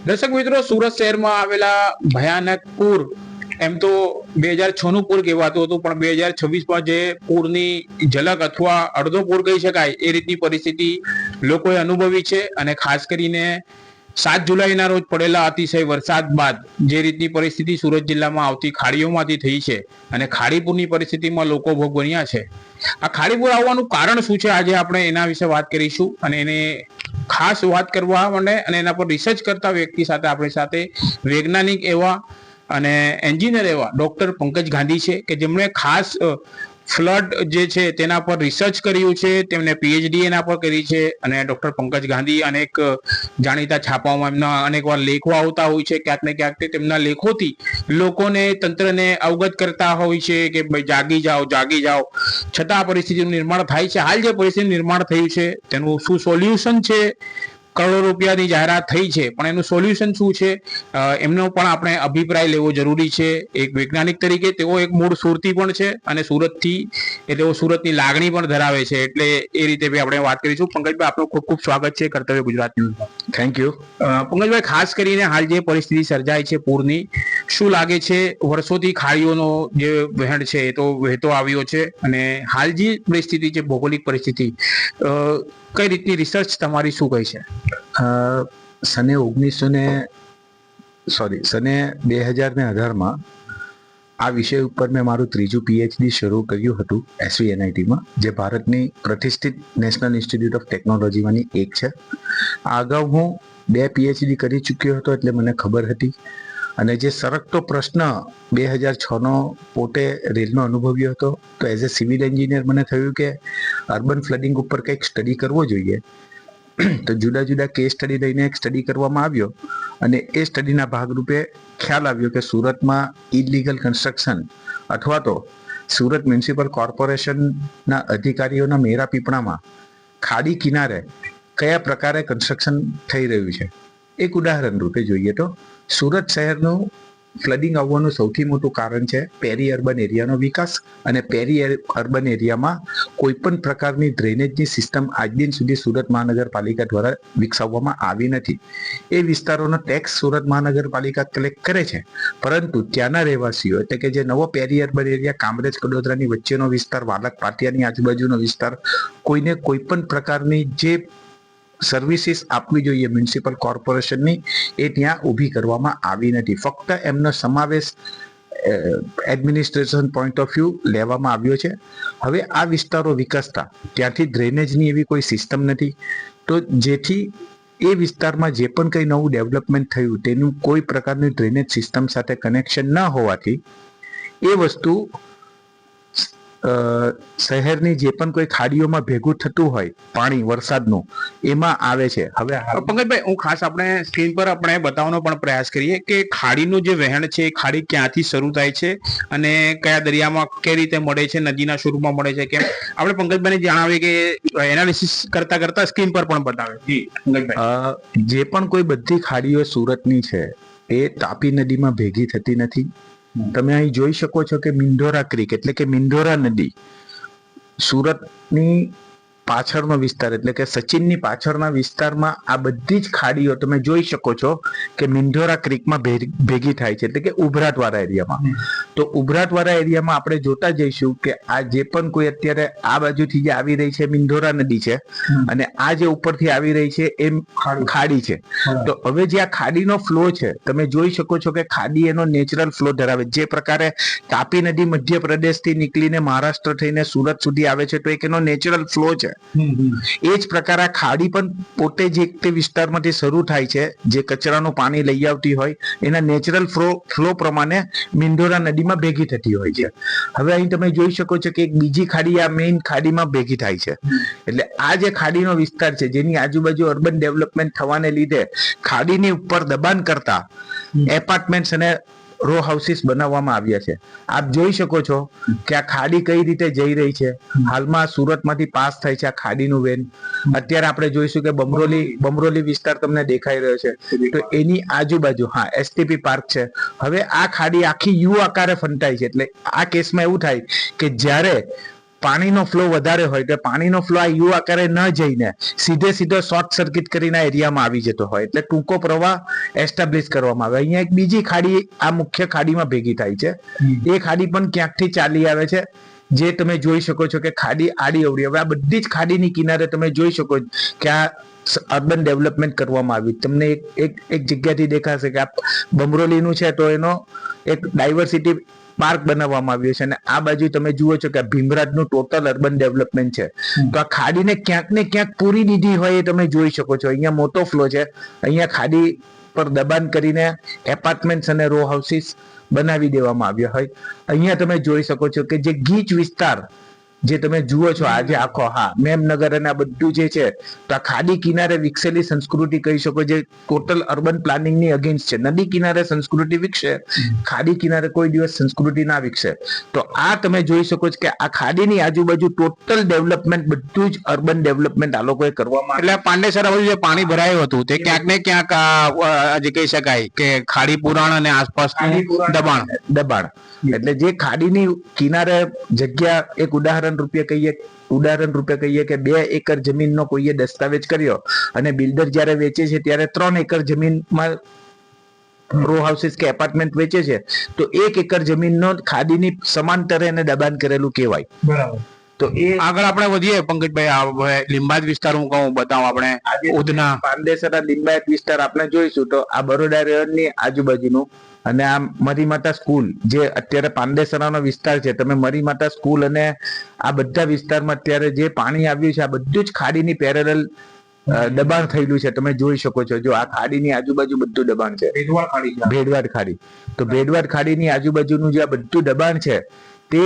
દર્શક મિત્રો, સુરત શહેરમાં આવેલા ભયાનક પૂર, એમ તો 2006 નું પૂર કહેવાતું હતું, પણ 2026માં જે પૂરની ઝલક અથવા અડધો પૂર કહી શકાય એ રીતની પરિસ્થિતિ લોકોએ અનુભવી છે. અને ખાસ કરીને 7 જુલાઈના રોજ પડેલા અતિશય વરસાદ બાદ જે રીતની પરિસ્થિતિ સુરત જિલ્લામાં આવતી ખાડીઓમાંથી થઈ છે અને ખાડીપુરની પરિસ્થિતિમાં લોકો ભોગ બન્યા છે. આ ખાડીપુર આવવાનું કારણ શું છે, આજે આપણે એના વિશે વાત કરીશું. અને એને ખાસ વાત કરવા માટે અને એના પર રિસર્ચ કરતા વ્યક્તિ સાથે આપણી સાથે વૈજ્ઞાનિક એવા અને એન્જિનિયર એવા ડોક્ટર પંકજ ગાંધી છે, કે જેમણે ખાસ ફ્લડ જે છે તેના પર રિસર્ચ કર્યું છે. તેમને પીએચડી એના પર કરી છે. અને ડોક્ટર પંકજ ગાંધી અનેક જાણીતા છાપાઓમાં એમના અનેક વાર લેખો આવતા હોય છે. ક્યાંક ને ક્યાંક તેમના લેખોથી લોકોને, તંત્રને અવગત કરતા હોય છે કે ભાઈ જાગી જાઓ, જાગી જાઓ. છતાં આ પરિસ્થિતિનું નિર્માણ થાય છે. હાલ જે પરિસ્થિતિનું નિર્માણ થયું છે તેનું શું સોલ્યુશન છે? કરોડો રૂપિયાની જાહેરાત થઈ છે, પણ એનું સોલ્યુશન શું છે એમનો પણ આપણે અભિપ્રાય લેવો જરૂરી છે. એક વૈજ્ઞાનિક તરીકે તેઓ એક મૂળ સુરતી પણ છે અને સુરતથી એ તેઓ સુરતની લાગણી પણ ધરાવે છે, એટલે એ રીતે બી આપણે વાત કરીશું. પંકજભાઈ, આપનું ખૂબ ખૂબ સ્વાગત છે કર્તવ્ય ગુજરાત ન્યૂઝમાં. Thank you. પંકજભાઈ, ખાસ કરીને હાલ જે પરિસ્થિતિ સર્જાય છે પૂરની, શું લાગે છે? વર્ષોથી ખાડીઓનો જે વહેણ છે એ તો વહેતો આવ્યો છે, અને હાલ જે પરિસ્થિતિ છે, ભૌગોલિક પરિસ્થિતિ, કઈ રીતની રિસર્ચ તમારી શું કહે છે? સને 2018માં આ વિષય ઉપર મેં મારું ત્રીજું પીએચડી શરૂ કર્યું હતું SVNITમાં, જે ભારતની પ્રતિષ્ઠિત નેશનલ ઇન્સ્ટિટ્યૂટ ઓફ ટેકનોલોજીમાંની એક છે. આ અગાઉ હું 2 પીએચડી કરી ચૂક્યો હતો, એટલે મને ખબર હતી. અને જે સરકતો પ્રશ્ન 2006નો પોતે રેલનો અનુભવ્યો હતો, તો એઝ એ સિવિલ એન્જિનિયર મને થયું કે અર્બન ફ્લડિંગ ઉપર કંઈક સ્ટડી કરવો જોઈએ. તો જુદા જુદા કેસ સ્ટડી લઈને એક સ્ટડી કરવામાં આવ્યો, અને એ સ્ટડીના ભાગરૂપે ખ્યાલ આવ્યો કે સુરતમાં ઇલીગલ કન્સ્ટ્રક્શન અથવા તો સુરત મ્યુનિસિપલ કોર્પોરેશનના અધિકારીઓના મેરા પીપણામાં ખાડી કિનારે કયા પ્રકારે કન્સ્ટ્રક્શન થઈ રહ્યું છે. એક ઉદાહરણ રૂપે જોઈએ તો સુરત શહેરનું ફ્લડિંગ આવવાનું સૌથી મોટું કારણ છે પેરી અર્બન એરિયાનો વિકાસ, અને પેરી અર્બન એરિયામાં કોઈ પણ પ્રકારની ડ્રેનેજની સિસ્ટમ આજ દિન સુધી સુરત મહાનગરપાલિકા દ્વારા વિકસાવવામાં આવી નથી. એ વિસ્તારોનો ટેક્સ સુરત મહાનગરપાલિકા કલેક્ટ કરે છે, પરંતુ ત્યાંના રહેવાસીઓ, એટલે કે જે નવો પેરી અર્બન એરિયા કામરેજ કડોદરાની વચ્ચેનો વિસ્તાર, વાલક પાટિયાની આજુબાજુનો વિસ્તાર, કોઈને કોઈ પણ પ્રકારની જે સર્વિસીસ આપવી જોઈએ મ્યુનિસિપલ કોર્પોરેશનની, એ ત્યાં ઊભી કરવામાં આવી નથી. ફક્ત એમનો સમાવેશ એડમિનિસ્ટ્રેશન પોઈન્ટ ઓફ વ્યૂ લેવામાં આવ્યો છે. હવે આ વિસ્તારો વિકસતા ત્યાંથી ડ્રેનેજની એવી કોઈ સિસ્ટમ નથી, તો જેથી એ વિસ્તારમાં જે પણ કંઈ નવું ડેવલપમેન્ટ થયું તેનું કોઈ પ્રકારની ડ્રેનેજ સિસ્ટમ સાથે કનેક્શન ન હોવાથી એ વસ્તુ શહેરની જે પણ કોઈ ખાડીઓમાં ભેગું થતું હોય પાણી વરસાદનું, એમાં આવે છે. હવે પંકજભાઈ, હું ખાસ આપણે સ્ક્રીન પર આપણે બતાવવાનો પણ પ્રયાસ કરીએ કે ખાડીનું જે વહેણ છે, ખાડી ક્યાંથી શરૂ થાય છે અને કયા દરિયામાં કઈ રીતે મળે છે, નદીના સ્વરૂપમાં મળે છે, કેમ આપણે પંકજભાઈને જણાવીએ કે એનાલિસિસ કરતા સ્ક્રીન પર પણ બતાવે. જી પંકજભાઈ, જે પણ કોઈ બધી ખાડીઓ સુરતની છે એ તાપી નદીમાં ભેગી થતી નથી. તમે અહીં જોઈ શકો છો કે મિંઢોરા ક્રીક એટલે કે મિંઢોરા નદી સુરતની પાછળનો વિસ્તાર, એટલે કે સચિનની પાછળના વિસ્તારમાં આ બધી જ ખાડીઓ તમે જોઈ શકો છો કે મિંઢોરા ક્રીકમાં ભેગી થાય છે, એટલે કે ઉભરાટવાળા એરિયામાં. તો ઉભરાટવાળા એરિયામાં આપણે જોતા જઈશું કે આ જે પણ કોઈ અત્યારે આ બાજુથી જે આવી રહી છે મિંઢોરા નદી છે, અને આ જે ઉપરથી આવી રહી છે એ ખાડી છે. તો હવે જે આ ખાડીનો ફ્લો છે, તમે જોઈ શકો છો કે ખાડી એનો નેચરલ ફ્લો ધરાવે. જે પ્રકારે તાપી નદી મધ્યપ્રદેશથી નીકળીને મહારાષ્ટ્ર થઈને સુરત સુધી આવે છે, તો એક એનો નેચરલ ફ્લો છે. એ જ પ્રકારે આ ખાડી પણ પોતે જે તે વિસ્તારમાંથી શરૂ થાય છે, જે કચરાનું પાણી લઈ આવતી હોય એના નેચરલ ફ્લો પ્રમાણે મિંઢોરા નદીમાં ભેગી થતી હોય છે. હવે અહીં તમે જોઈ શકો છો કે એક બીજી ખાડી આ મેઇન ખાડીમાં ભેગી થાય છે. એટલે આ જે ખાડીનો વિસ્તાર છે, જેની આજુબાજુ અર્બન ડેવલપમેન્ટ થવાને લીધે ખાડીની ઉપર દબાણ કરતા એપાર્ટમેન્ટ્સ અને રો હાઉસીસ બનાવવામાં આવ્યા છે. આપ જોઈ શકો છો કે આ ખાડી કઈ રીતે જઈ રહી છે. હાલમાં સુરતમાંથી પાસ થાય છે આ ખાડીનું વેન. અત્યારે આપણે જોઈશું કે બમરોલી વિસ્તાર તમને દેખાઈ રહ્યો છે, તો એની આજુબાજુ STP પાર્ક છે. હવે આ ખાડી આખી યુ આકારે ફંટાય છે. એટલે આ કેસમાં એવું થાય કે જ્યારે પાણીનો ફ્લો વધારે હોય તો પાણીનો ફ્લો આ યુ આકારે ન જઈને સીધો શોર્ટ સર્કિટ કરીને એરિયામાં આવી જતો હોય, એટલે ટૂંકો પ્રવાહ એસ્ટાબ્લિશ કરવામાં આવે. અહીંયા એક બીજી ખાડી આ મુખ્ય ખાડીમાં ભેગી થાય છે. એ ખાડી પણ ક્યાંકથી ચાલી આવે છે, જે તમે જોઈ શકો છો કે ખાડી આડી અવળી. હવે આ બધી જ ખાડીની કિનારે તમે જોઈ શકો કે આ અર્બન ડેવલપમેન્ટ કરવામાં આવ્યું. તમને એક જગ્યાથી દેખાશે કે આ બમરોલીનું છે તો એનો એક ડાયવર્સિટી પાર્ક બનાવવામાં આવ્યું છે, અને આ બાજુ તમે જુઓ છો કે આ ભીમરાજનું ટોટલ અર્બન ડેવલપમેન્ટ છે. તો આ ખાડીને ક્યાંક ને ક્યાંક પૂરી દીધી હોય એ તમે જોઈ શકો છો. અહીંયા મોટો ફ્લો છે, અહીંયા ખાડી પર દબાણ કરીને એપાર્ટમેન્ટ્સ અને રો હાઉસીસ બનાવી દેવામાં આવ્યા હોય. અહીંયા તમે જોઈ શકો છો કે જે ગીચ વિસ્તાર જે તમે જુઓ છો આજે આખો, હા, મેમનગર અને આ બધું જે છે, તો આ ખાડી કિનારે વિકસેલી સંસ્કૃતિ કહી શકો, જે ટોટલ અર્બન પ્લાનિંગ ની અગેન્સ્ટ છે. નદી કિનારે સંસ્કૃતિ વિકસે, ખાડી કિનારે કોઈ દિવસ સંસ્કૃતિ ના વિકસે. તો આ તમે જોઈ શકો છો કે આ ખાડીની આજુબાજુ ટોટલ ડેવલપમેન્ટ, બધું જ અર્બન ડેવલપમેન્ટ આ લોકોએ કરવામાં. એટલે પાંડેસરા બાજુ જે પાણી ભરાયું હતું તે ક્યાંક ને ક્યાંક જે કહી શકાય કે ખાડી પુરાણ અને આસપાસનું દબાણ. એટલે જે ખાડીની કિનારે જગ્યા, એક ઉદાહરણ રૂપે કહીએ કે 2 એકર જમીનનો કોઈએ દસ્તાવેજ કર્યો અને બિલ્ડર જ્યારે વેચે છે ત્યારે 3 એકર જમીનમાં રો હાઉસીસ કે એપાર્ટમેન્ટ વેચે છે, તો 1 એકર જમીનનો ખાડીની સમાંતરે એને દબાણ કરેલું કહેવાય. બરાબર. તો એ આગળ આપણે વધીએ પંકજભાઈ, લિંબાયત વિસ્તાર હું કહું બતાવું આપણે ઉધના પાંડેસરા લિંબાયત વિસ્તાર આપણે જોઈશું તો આ બરોડા રેવનની આજુબાજુનું, અને આ મરીમાતા સ્કૂલ જે અત્યારે પાંડેસરાનો વિસ્તાર છે, તમે મરીમાતા સ્કૂલ અને આ બધા વિસ્તારમાં અત્યારે જે પાણી આવ્યું છે આ બધું જ ખાડીની પેરેલલ દબાણ થયેલું છે. તમે જોઈ શકો છો, જો આ ખાડીની આજુબાજુ બધું દબાણ છે, ભેડવાડ ખાડી. તો ભેડવાડ ખાડીની આજુબાજુનું જે આ બધું દબાણ છે તે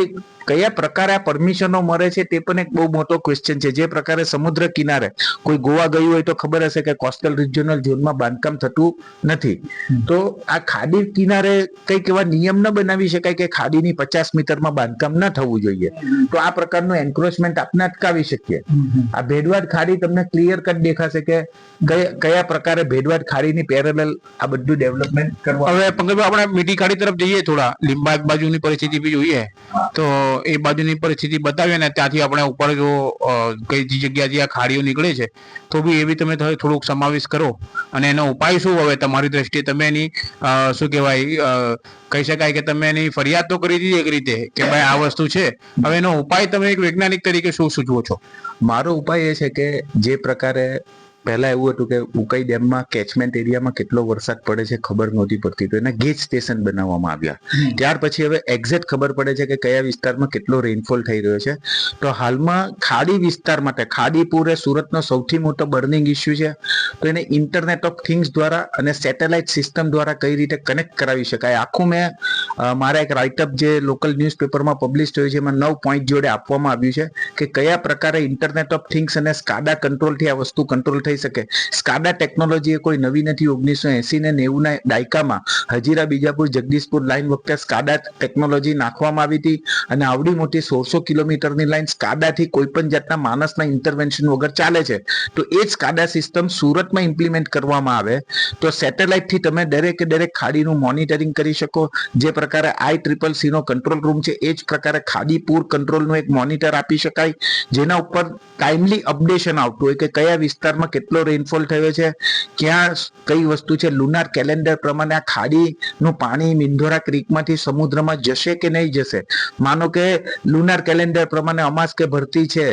કયા પ્રકારે આ પરમિશનો મળે છે તે પણ એક બહુ મોટો ક્વેશ્ચન છે. જે પ્રકારે સમુદ્ર કિનારે કોઈ ગોવા ગયું હોય તો ખબર હશે કે કોસ્ટલ રિજિયોનલ ઝોનમાં બાંધકામ થતું નથી. તો આ ખાડી કિનારે કઈક એવા નિયમ ન બનાવી શકાય કે ખાડીની 50 મીટરમાં બાંધકામ ન થવું જોઈએ, તો આ પ્રકારનું એન્ક્રોચમેન્ટ આપણે અટકાવી શકીએ. આ ભેડવાડ ખાડી તમને ક્લિયર કટ દેખાશે કે કયા પ્રકારે ભેડવાડ ખાડીની પેરેલલ આ બધું ડેવલપમેન્ટ કરવા. હવે પંકજભાઈ આપણે મીઠી ખાડી તરફ જઈએ, થોડા લિંબાયત બાજુની પરિસ્થિતિ બી જોઈએ તો એ બાજુની પરિસ્થિતિ બતાવીએ ને ત્યાંથી આપણે ઉપર જો કઈ જગ્યાથી આ ખાડીઓ નીકળે છે તો બી એ બી તમે થોડુંક સમાવેશ કરો અને એનો ઉપાય શું હવે તમારી દ્રષ્ટિએ. તમે એની શું કહેવાય, કહી શકાય કે તમે એની ફરિયાદ તો કરી દીધી એક રીતે કે ભાઈ આ વસ્તુ છે, હવે એનો ઉપાય તમે એક વૈજ્ઞાનિક તરીકે શું સૂચવો છો? મારો ઉપાય એ છે કે જે પ્રકારે પહેલા એવું હતું કે ઉકાઈ ડેમમાં કેચમેન્ટ એરિયામાં કેટલો વરસાદ પડે છે ખબર નહોતી પડતી, તો એના ગેજ સ્ટેશન બનાવવામાં આવ્યા. ત્યાર પછી હવે એક્ઝેક્ટ ખબર પડે છે કે કયા વિસ્તારમાં કેટલો રેનફોલ થઈ રહ્યો છે. તો હાલમાં ખાડી વિસ્તાર માટે ખાડીપુર એ સુરતનો સૌથી મોટો બર્નિંગ ઇસ્યુ છે. તો એને ઇન્ટરનેટ ઓફ થિંગ્સ દ્વારા અને સેટેલાઇટ સિસ્ટમ દ્વારા કઈ રીતે કનેક્ટ કરાવી શકાય, આખું મેં મારા એક રાઇટઅપ જે લોકલ ન્યૂઝપેપરમાં પબ્લિશ થયું છે એમાં 9 પોઈન્ટ જોડે આપવામાં આવ્યું છે કે કયા પ્રકારે ઇન્ટરનેટ ઓફ થિંગ્સ અને સ્કાડા કંટ્રોલથી આ વસ્તુ કંટ્રોલ થઈ શકે. સ્કાડા ટેકનોલોજી એ કોઈ નવી નથી. 1980 ને 90 ના દાયકામાં હજીરા બીજાપુર જગદીશપુર લાઈન વખતે સ્કાડા ટેકનોલોજી નાખવામાં આવી હતી, અને આવડી મોટી 1600 કિલોમીટરની લાઈન સ્કાડાથી કોઈ પણ જાતના માણસના ઇન્ટરવેન્શન વગર ચાલે છે. તો એ જ સ્કાડા સિસ્ટમ સુરતમાં ઇમ્પ્લિમેન્ટ કરવામાં આવે તો સેટેલાઇટથી તમે દરેકે દરેક ખાડીનું મોનિટરિંગ કરી શકો. જે પ્રકારે ICCC નો કંટ્રોલ રૂમ છે એ જ પ્રકારે ખાડી પૂર કંટ્રોલનું એક મોનિટર આપી શકાય, જેના ઉપર ટાઈમલી અપડેશન આવતું હોય કે કયા વિસ્તારમાં કેટલો રેનફોલ થયો છે, ક્યાં કઈ વસ્તુ છે. લુનાર કેલેન્ડર પ્રમાણે આ ખાડીનું પાણી મિંધોરા ક્રીકમાંથી સમુદ્રમાં જશે કે નહીં જશે. માનો કે લુનાર કેલેન્ડર પ્રમાણે અમાસ કે ભરતી છે,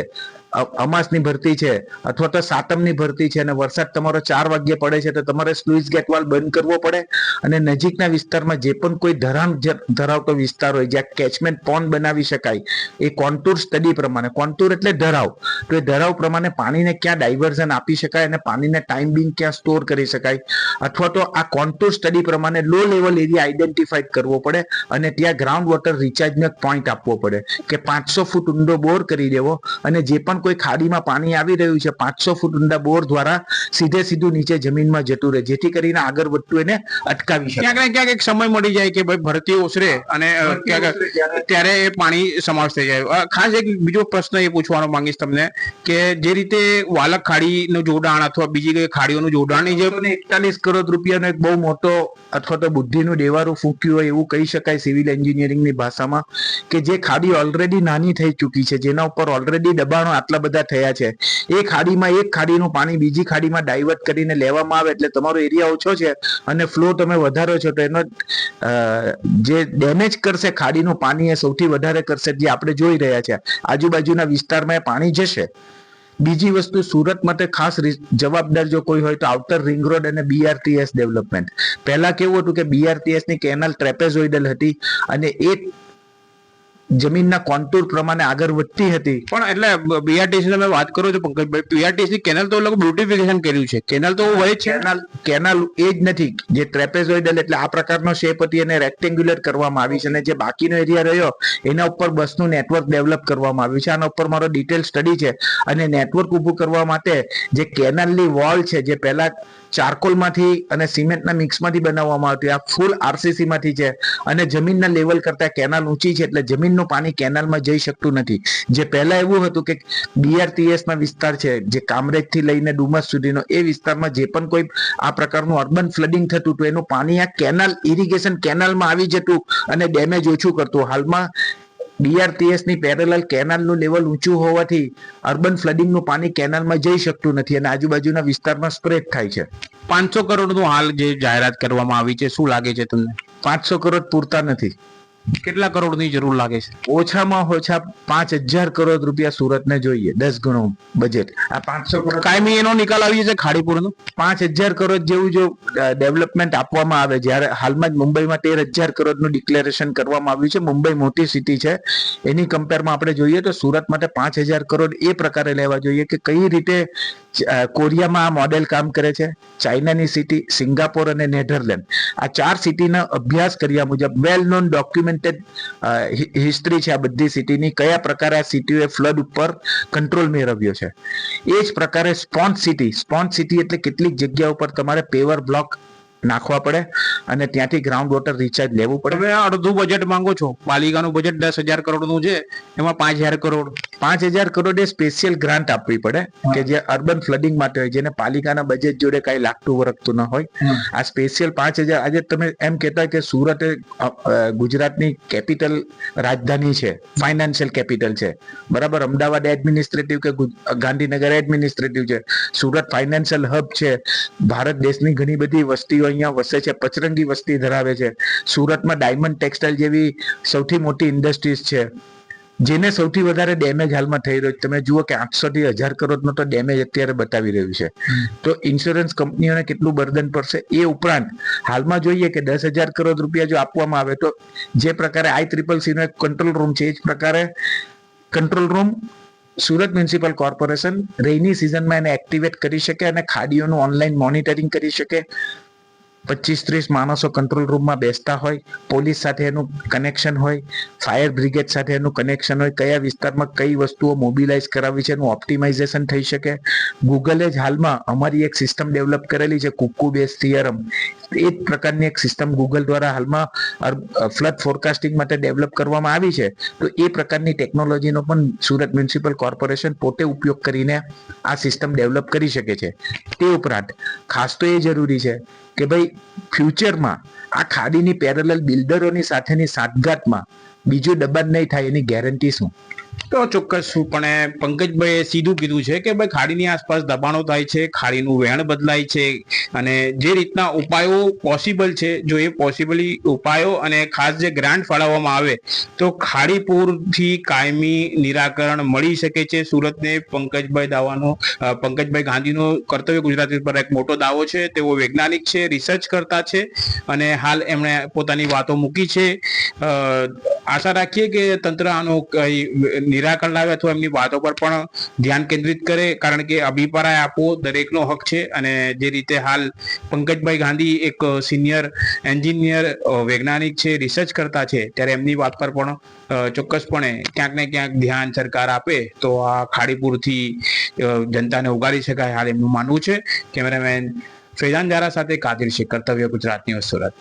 અમાસની ભરતી છે અથવા તો સાતમની ભરતી છે અને વરસાદ તમારો 4 વાગ્યે પડે છે તો તમારે સ્લુઇસ ગેટ વાલ બંધ કરવો પડે. અને નજીકના વિસ્તારમાં જે પણ કોઈ ધરાણ ધરાવતો વિસ્તાર હોય જ્યાં કેચમેન્ટ પોન્ડ બનાવી શકાય, એ કોન્ટુર સ્ટડી પ્રમાણે, કોન્ટુર એટલે ધરાવ, તો એ ધરાવ પ્રમાણે પાણીને ક્યાં ડાયવર્ઝન આપી શકાય અને પાણીને ટાઈમ બિંગ ક્યાં સ્ટોર કરી શકાય, અથવા તો આ કોન્ટુર સ્ટડી પ્રમાણે લો લેવલ એરિયા આઈડેન્ટિફાઈડ કરવો પડે અને ત્યાં ગ્રાઉન્ડ વોટર રિચાર્જનો એક પોઈન્ટ આપવો પડે કે 500 ફૂટ ઊંડો બોર કરી દેવો અને જે પણ કોઈ ખાડીમાં પાણી આવી રહ્યું છે 500 ફૂટ ઊંડા બોર દ્વારા સીધું નીચે જમીનમાં જતું રહે, જેથી કરીને આગળ વધતું એને અટકાવી શકાય. ક્યાંક ને ક્યાંક એક સમય મળી જાય કે ભાઈ ભરતી ઓસરે અને ત્યારે એ પાણી સમાવેશ થઈ જાય. ખાસ એક બીજો પ્રશ્ન એ પૂછવાનો માંગીશ તમને કે જે રીતે વાલક ખાડીનું જોડાણ અથવા બીજી કઈ ખાડીઓનું જોડાણ જે 41 કરોડ રૂપિયાનો એક બહુ મોટો અથવા તો બુદ્ધિનું દેવારું ફૂંક્યું હોય એવું કહી શકાય સિવિલ એન્જિનિયરિંગની ભાષામાં, કે જે ખાડી ઓલરેડી નાની થઈ ચૂકી છે, જેના ઉપર ઓલરેડી દબાણો આટલા બધા થયા છે, એ ખાડીમાં એક ખાડીનું પાણી બીજી ખાડીમાં ડાયવર્ટ કરીને લેવામાં આવે એટલે તમારો એરિયા ઓછો છે અને ફ્લો તમે વધારો છો, તો એનો જે ડેમેજ કરશે ખાડીનું પાણી એ સૌથી વધારે કરશે, જે આપણે જોઈ રહ્યા છે. આજુબાજુના વિસ્તારમાં એ પાણી જશે. બીજી વસ્તુ, સુરત માટે ખાસ જવાબદાર જો કોઈ હોય તો આઉટર રિંગ રોડ અને BRTS ડેવલપમેન્ટ. પહેલા કેવું હતું કે BRTS ની કેનાલ ટ્રેપેઝોઇડલ હતી અને એ જમીનના કોન્ટૂર પ્રમાણે આગળ વધતી હતી. પણ એટલે BRTS તમે વાત કરો છો પંકજભાઈ, BRTS ની કેનાલ તો લોકો બ્યુટિફિકેશન કર્યું છે, કેનાલ તો વહે છે. કેનાલ એ જ નથી, જે ટ્રેપેઝોઇડલ એટલે આ પ્રકારનો શેપ હતી અને રેક્ટેન્ગ્યુલર કરવામાં આવી છે, અને જે બાકીનો એરિયા રહ્યો એના ઉપર બસનું નેટવર્ક ડેવલપ કરવામાં આવ્યું છે. આના ઉપર મારો ડિટેલ સ્ટડી છે અને નેટવર્ક ઊભું કરવા માટે જે કેનાલની વોલ છે, જે પહેલા ચારકોલ માંથી અને સિમેન્ટના મિક્સમાંથી બનાવવામાં આવતી, આ ફૂલ RCC માંથી છે અને જમીનના લેવલ કરતા કેનાલ ઊંચી છે એટલે જમીનનું પાણી કેનાલમાં જઈ શકતું નથી. જે પહેલા એવું હતું કે BRTS ના વિસ્તાર છે, જે કામરેજ થી લઈને ડુમસ સુધીનો, એ વિસ્તારમાં જે પણ કોઈ આ પ્રકારનું અર્બન ફ્લડિંગ થતું હતું એનું પાણી આ કેનાલ ઇરિગેશન કેનાલમાં આવી જતું અને ડેમેજ ઓછું કરતું. હાલમાં BRTS ની પેરેલલ કેનાલનું લેવલ ઊંચું હોવાથી અર્બન ફ્લડિંગનું પાણી કેનાલમાં જઈ શકતું નથી અને આજુબાજુના વિસ્તારમાં સ્પ્રેડ થાય છે. 500 કરોડનું હાલ જે જાહેરાત કરવામાં આવી છે, શું લાગે છે તમને? 500 કરોડ પૂરતા નથી. કેટલા કરોડની જરૂર લાગે છે? ઓછામાં ઓછા 5000 કરોડ રૂપિયા સુરતને જોઈએ, 10 ગણું બજેટ. આ 500 કરોડ કાયમી એનો નિકાલ આવી છે ખાડીપુરનો? 5000 કરોડ જેવું જો ડેવલપમેન્ટ આપવામાં આવે, જ્યારે હાલમાં જ મુંબઈમાં 13000 કરોડનું ડિક્લેરેશન કરવામાં આવ્યું છે. મુંબઈ મોટી સિટી છે, એની કમ્પેરમાં આપણે જોઈએ તો સુરત માટે 5000 કરોડ એ પ્રકારે લેવા જોઈએ કે કઈ રીતે કોરિયામાં આ મોડેલ કામ કરે છે, ચાઇનાની સિટી, સિંગાપોર અને નેધરલેન્ડ, આ 4 સિટીના અભ્યાસ કર્યા મુજબ વેલ નોન ડોક્યુમેન્ટેડ હિસ્ટ્રી છે આ બધી સિટીની, કયા પ્રકારે આ સિટીઓએ ફ્લડ ઉપર કંટ્રોલ મેળવ્યો છે. એ જ પ્રકારે સ્પોન્જ સિટી એટલે કેટલીક જગ્યા ઉપર તમારે પેવર બ્લોક નાખવા પડે અને ત્યાંથી ગ્રાઉન્ડ વોટર રિચાર્જ લેવું પડે. તમે અડધું બજેટ માંગો છો, પાલિકાનું બજેટ 10,000 કરોડનું છે, એમાં 5,000 કરોડ 5,000 કરોડ એ સ્પેશિયલ ગ્રાન્ટ આપવી પડે કે જે અર્બન ફ્લડિંગ માટે હોય, જેને પાલિકાના બજેટ જોડે કઈ લાગતું વરગતું ન હોય. આ સ્પેશિયલ 5,000, આજે તમે એમ કહેતા કે સુરત ગુજરાતની કેપિટલ રાજધાની છે, ફાઇનાન્શિયલ કેપિટલ છે, બરાબર. અમદાવાદ એડમિનિસ્ટ્રેટિવ કે ગાંધીનગર એડમિનિસ્ટ્રેટિવ છે, સુરત ફાઇનાન્શિયલ હબ છે. ભારત દેશની ઘણી બધી વસ્તીઓ અહીંયા વસે છે, પચરંગી વસ્તી ધરાવે છે. સુરતમાં ડાયમંડ ટેક્સટાઇલ જેવી સૌથી મોટી ઇન્ડસ્ટ્રીઝ છે, જેને સૌથી વધારે ડેમેજ હાલમાં થઈ રહ્યો છે. તમે જુઓ કે 800 થી 1000 કરોડનો તો ડેમેજ અત્યારે બતાવી રહ્યું છે, તો ઇન્સ્યોરન્સ કંપનીઓને કેટલું બર્ડન પડશે. એ ઉપરાંત હાલમાં જોઈએ કે 10,000 કરોડ રૂપિયા જો આપવામાં આવે તો જે પ્રકારે ICCC નો એક કંટ્રોલ રૂમ છે, એ જ પ્રકારે control room Surat municipal corporation rainy સિઝનમાં એને એક્ટિવેટ કરી શકે અને ખાડીઓનું ઓનલાઈન મોનિટરિંગ કરી શકે. 25-30 માણસો કંટ્રોલ રૂમમાં બેસતા હોય, પોલીસ સાથે એનું કનેક્શન હોય, ફાયર બ્રિગેડ સાથે એનું કનેક્શન હોય, કયા વિસ્તારમાં કઈ વસ્તુઓ મોબિલાઇઝ કરાવી છે એનું ઓપ્ટિમાઇઝેશન થઈ શકે. ગૂગલે જ હાલમાં અમારી એક સિસ્ટમ ડેવલપ કરેલી છે, કુકુ બેઝ થિયરમ. એ જ પ્રકારની એક સિસ્ટમ ગૂગલ દ્વારા હાલમાં ફ્લડ ફોરકાસ્ટિંગ માટે ડેવલપ કરવામાં આવી છે. તો એ પ્રકારની ટેકનોલોજીનો પણ સુરત મ્યુનિસિપલ કોર્પોરેશન પોતે ઉપયોગ કરીને આ સિસ્ટમ ડેવલપ કરી શકે છે. તે ઉપરાંત ખાસ તો એ જરૂરી છે કે ભાઈ ફ્યુચરમાં આ ખાડીની પેરેલલ બિલ્ડરોની સાથેની સાંઠગાંઠમાં બીજું દબાણ નહીં થાય, એની ગેરંટી શું? તો ચોક્કસપણે પંકજભાઈએ સીધું કીધું છે કે ભાઈ ખાડીની આસપાસ દબાણો થાય છે, ખાડીનું વહેણ બદલાય છે અને જે રીતના ઉપાયો પોસિબલ છે, જો એ પોસિબલી ઉપાયો અને ખાસ જે ગ્રાન્ટ ફાળવવામાં આવે તો ખાડીપુરથી કાયમી નિરાકરણ મળી શકે છે સુરતને. પંકજભાઈ ગાંધીનો કર્તવ્ય ગુજરાતી પર એક મોટો દાવો છે. તેઓ વૈજ્ઞાનિક છે, રિસર્ચ કરતા છે અને હાલ એમણે પોતાની વાતો મૂકી છે. આશા રાખીએ કે તંત્ર આનો કઈ નિરાકરણ લાવે અથવા એમની વાતો પર પણ ધ્યાન કેન્દ્રિત કરે, કારણ કે અભિપ્રાય આપવો દરેકનો હક છે. અને જે રીતે હાલ પંકજભાઈ ગાંધી એક સિનિયર એન્જિનિયર વૈજ્ઞાનિક છે, રિસર્ચ કરતા છે, ત્યારે એમની વાત પર પણ ચોક્કસપણે ક્યાંક ને ક્યાંક ધ્યાન સરકાર આપે તો આ ખાડીપુરથી જનતાને ઉગારી શકાય, હાલ એમનું માનવું છે. કેમેરામેન ફૈઝાન જારા સાથે કાદિર શેખ, કર્તવ્ય ગુજરાત ન્યૂઝ, સુરત.